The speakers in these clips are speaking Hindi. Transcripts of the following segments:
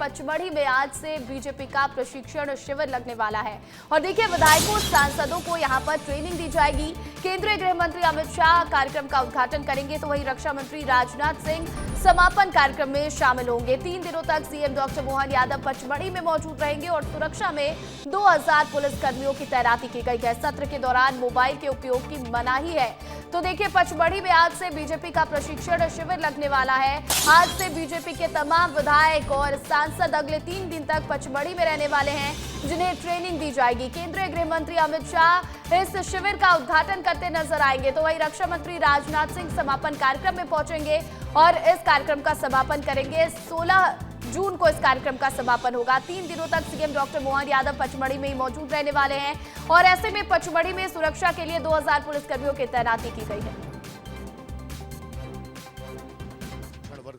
पचमढ़ी में आज से बीजेपी का प्रशिक्षण शिविर लगने वाला है। और देखिए, विधायकों सांसदों को यहां पर ट्रेनिंग दी जाएगी। केंद्रीय गृह मंत्री अमित शाह कार्यक्रम का उद्घाटन करेंगे, तो वहीं रक्षा मंत्री राजनाथ सिंह समापन कार्यक्रम में शामिल होंगे। 3 दिनों तक सीएम डॉक्टर मोहन यादव पचमढ़ी में मौजूद रहेंगे और सुरक्षा में 2000 पुलिसकर्मियों की तैनाती की गई है। सत्र के दौरान मोबाइल के उपयोग की मनाही है। तो देखिए, पचमढ़ी में आज से बीजेपी का प्रशिक्षण शिविर लगने वाला है। आज से बीजेपी के तमाम विधायक और सांसद अगले 3 दिन तक पचमढ़ी में रहने वाले हैं, जिन्हें ट्रेनिंग दी जाएगी। केंद्रीय गृह मंत्री अमित शाह इस शिविर का उद्घाटन करते नजर आएंगे, तो वहीं रक्षा मंत्री राजनाथ सिंह समापन कार्यक्रम में पहुंचेंगे और इस कार्यक्रम का समापन करेंगे। 16 जून को इस कार्यक्रम का समापन होगा। 3 दिनों तक सीएम डॉक्टर मोहन यादव पचमढ़ी में ही मौजूद रहने वाले हैं और ऐसे में पचमढ़ी में सुरक्षा के लिए 2000 पुलिसकर्मियों की तैनाती की गई है।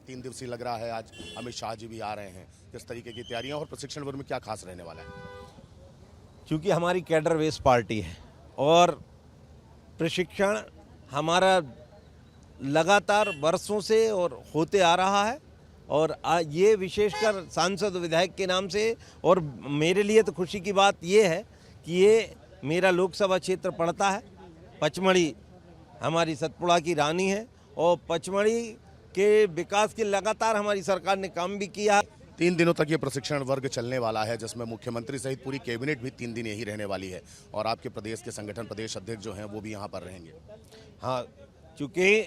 3 दिवसीय लग रहा है। आज अमित शाह जी भी आ रहे हैं। किस तरीके की तैयारियां और प्रशिक्षण वर्ग में क्या खास रहने वाला है? क्योंकि हमारी कैडर बेस पार्टी है और प्रशिक्षण हमारा लगातार वर्षों से और होते आ रहा है और ये विशेषकर सांसद विधायक के नाम से, और मेरे लिए तो खुशी की बात ये है कि ये मेरा लोकसभा क्षेत्र पड़ता है। पचमढ़ी हमारी सतपुड़ा की रानी है और पचमढ़ी के विकास के लगातार हमारी सरकार ने काम भी किया है। 3 दिनों तक ये प्रशिक्षण वर्ग चलने वाला है, जिसमें मुख्यमंत्री सहित पूरी कैबिनेट भी 3 दिन यही रहने वाली है और आपके प्रदेश के संगठन प्रदेश अध्यक्ष जो हैं वो भी यहाँ पर रहेंगे। हाँ, चूँकि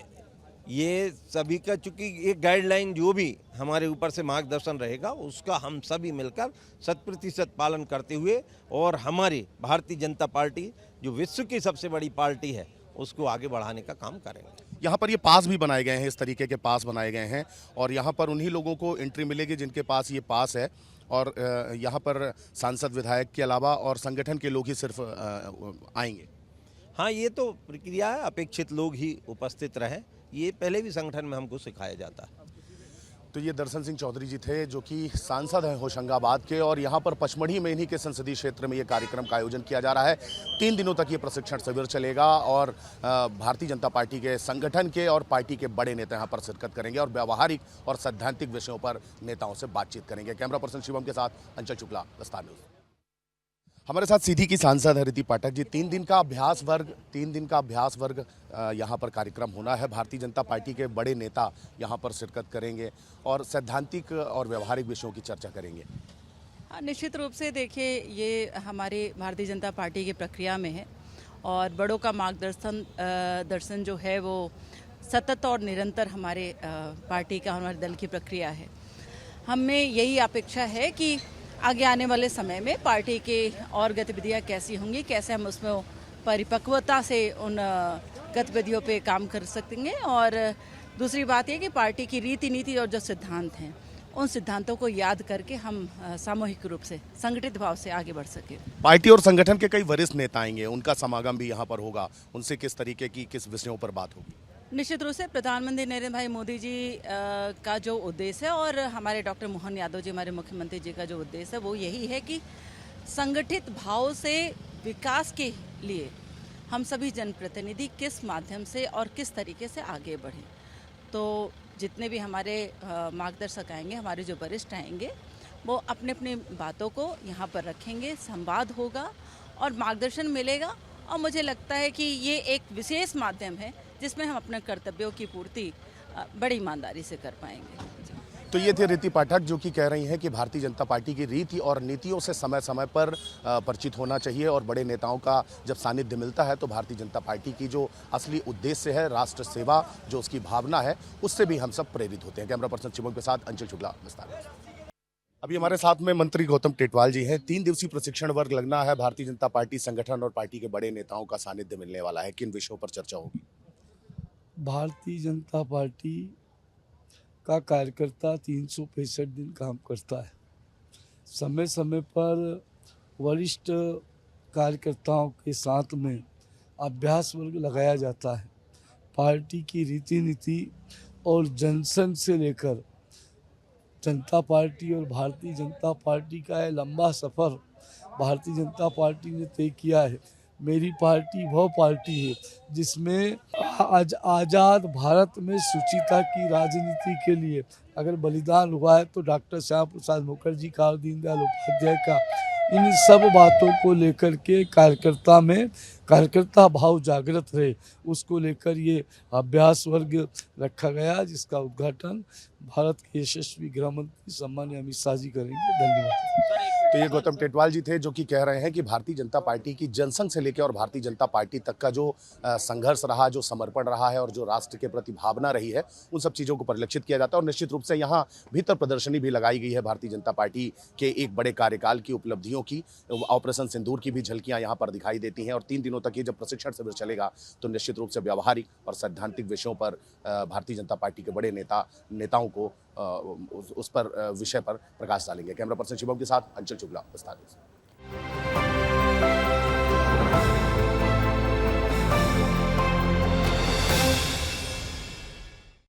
ये सभी का, चूँकि ये गाइडलाइन जो भी हमारे ऊपर से मार्गदर्शन रहेगा उसका हम सभी मिलकर 100% पालन करते हुए और हमारी भारतीय जनता पार्टी जो विश्व की सबसे बड़ी पार्टी है उसको आगे बढ़ाने का काम करेंगे। यहाँ पर ये पास भी बनाए गए हैं, इस तरीके के पास बनाए गए हैं और यहाँ पर उन्हीं लोगों को एंट्री मिलेगी जिनके पास ये पास है और यहाँ पर सांसद विधायक के अलावा और संगठन के लोग ही सिर्फ आएंगे। हाँ, ये तो प्रक्रिया है, अपेक्षित लोग ही उपस्थित रहें, ये पहले भी संगठन में हमको सिखाया जाता है। तो ये दर्शन सिंह चौधरी जी थे जो कि सांसद हैं होशंगाबाद के और यहाँ पर पचमढ़ी में इन्हीं के संसदीय क्षेत्र में ये कार्यक्रम का आयोजन किया जा रहा है। 3 दिनों तक ये प्रशिक्षण शिविर चलेगा और भारतीय जनता पार्टी के संगठन के और पार्टी के बड़े नेता यहाँ पर शिरकत करेंगे और व्यावहारिक और सैद्धांतिक विषयों पर नेताओं से बातचीत करेंगे। कैमरा पर्सन शिवम के साथ अंचल शुक्ला, विस्तार न्यूज। हमारे साथ सीधी की सांसद है रीति पाठक जी। 3 दिन का अभ्यास वर्ग यहाँ पर कार्यक्रम होना है। भारतीय जनता पार्टी के बड़े नेता यहाँ पर शिरकत करेंगे और सैद्धांतिक और व्यवहारिक विषयों की चर्चा करेंगे। निश्चित रूप से देखिए, ये हमारे भारतीय जनता पार्टी की प्रक्रिया में है और बड़ों का मार्गदर्शन जो है वो सतत और निरंतर हमारे पार्टी का, हमारे दल की प्रक्रिया है। हमें यही अपेक्षा है कि आगे आने वाले समय में पार्टी के और गतिविधियां कैसी होंगी, कैसे हम उसमें परिपक्वता से उन गतिविधियों पे काम कर सकेंगे। और दूसरी बात यह कि पार्टी की रीति नीति और जो सिद्धांत हैं उन सिद्धांतों को याद करके हम सामूहिक रूप से संगठित भाव से आगे बढ़ सके। पार्टी और संगठन के कई वरिष्ठ नेता आएंगे, उनका समागम भी यहाँ पर होगा, उनसे किस तरीके की किस विषयों पर बात होगी? निश्चित रूप से प्रधानमंत्री नरेंद्र भाई मोदी जी का जो उद्देश्य है और हमारे डॉक्टर मोहन यादव जी, हमारे मुख्यमंत्री जी का जो उद्देश्य है वो यही है कि संगठित भाव से विकास के लिए हम सभी जनप्रतिनिधि किस माध्यम से और किस तरीके से आगे बढ़ें। तो जितने भी हमारे मार्गदर्शक आएंगे, हमारे जो वरिष्ठ आएंगे, वो अपने अपने बातों को यहाँ पर रखेंगे, संवाद होगा और मार्गदर्शन मिलेगा। और मुझे लगता है कि ये एक विशेष माध्यम है जिसमें हम अपने कर्तव्यों की पूर्ति बड़ी ईमानदारी से कर पाएंगे। तो ये थे रीति पाठक जो कि कह रही हैं कि भारतीय जनता पार्टी की रीति और नीतियों से समय समय पर परिचित होना चाहिए और बड़े नेताओं का जब सानिध्य मिलता है तो भारतीय जनता पार्टी की जो असली उद्देश्य है, राष्ट्र सेवा, जो उसकी भावना है, उससे भी हम सब प्रेरित होते हैं। कैमरा पर्सन शिवम के साथ अंचल शुक्ला, विस्तार। अभी हमारे साथ में मंत्री गौतम टेटवाल जी हैं। 3 दिवसीय प्रशिक्षण वर्ग लगना है। भारतीय जनता पार्टी संगठन और पार्टी के बड़े नेताओं का सानिध्य मिलने वाला है। किन विषयों पर चर्चा होगी? भारतीय जनता पार्टी का कार्यकर्ता 365 दिन काम करता है। समय समय पर वरिष्ठ कार्यकर्ताओं के साथ में अभ्यास वर्ग लगाया जाता है। पार्टी की रीति नीति और जनसंघ से लेकर जनता पार्टी और भारतीय जनता पार्टी का यह लंबा सफ़र भारतीय जनता पार्टी ने तय किया है। मेरी पार्टी वह पार्टी है जिसमें आज आज़ाद भारत में सुचिता की राजनीति के लिए अगर बलिदान हुआ है तो डॉक्टर श्यामा प्रसाद मुखर्जी का और दीनदयाल उपाध्याय का। इन सब बातों को लेकर के कार्यकर्ता भाव जागृत रहे, उसको लेकर ये अभ्यास वर्ग रखा गया, जिसका उद्घाटन भारत के यशस्वी गृह मंत्री सम्माननीय अमित शाह जी करेंगे। धन्यवाद। तो ये गौतम टेटवाल जी थे जो कि कह रहे हैं कि भारतीय जनता पार्टी की जनसंघ से लेकर और भारतीय जनता पार्टी तक का जो संघर्ष रहा, जो समर्पण रहा है और जो राष्ट्र के प्रति भावना रही है, उन सब चीज़ों को परिलक्षित किया जाता है। और निश्चित रूप से यहाँ भीतर प्रदर्शनी भी लगाई गई है भारतीय जनता पार्टी के एक बड़े कार्यकाल की उपलब्धियों की, ऑपरेशन सिंदूर की भी झलकियाँ यहाँ पर दिखाई देती हैं। और 3 दिनों तक ये जब प्रशिक्षण शिविर चलेगा तो निश्चित रूप से व्यावहारिक और सैद्धांतिक विषयों पर भारतीय जनता पार्टी के बड़े नेताओं को उस पर विषय पर प्रकाश डालेंगे। कैमरा पर्सन शिवम के साथ अंचल शुक्ला, विस्तार।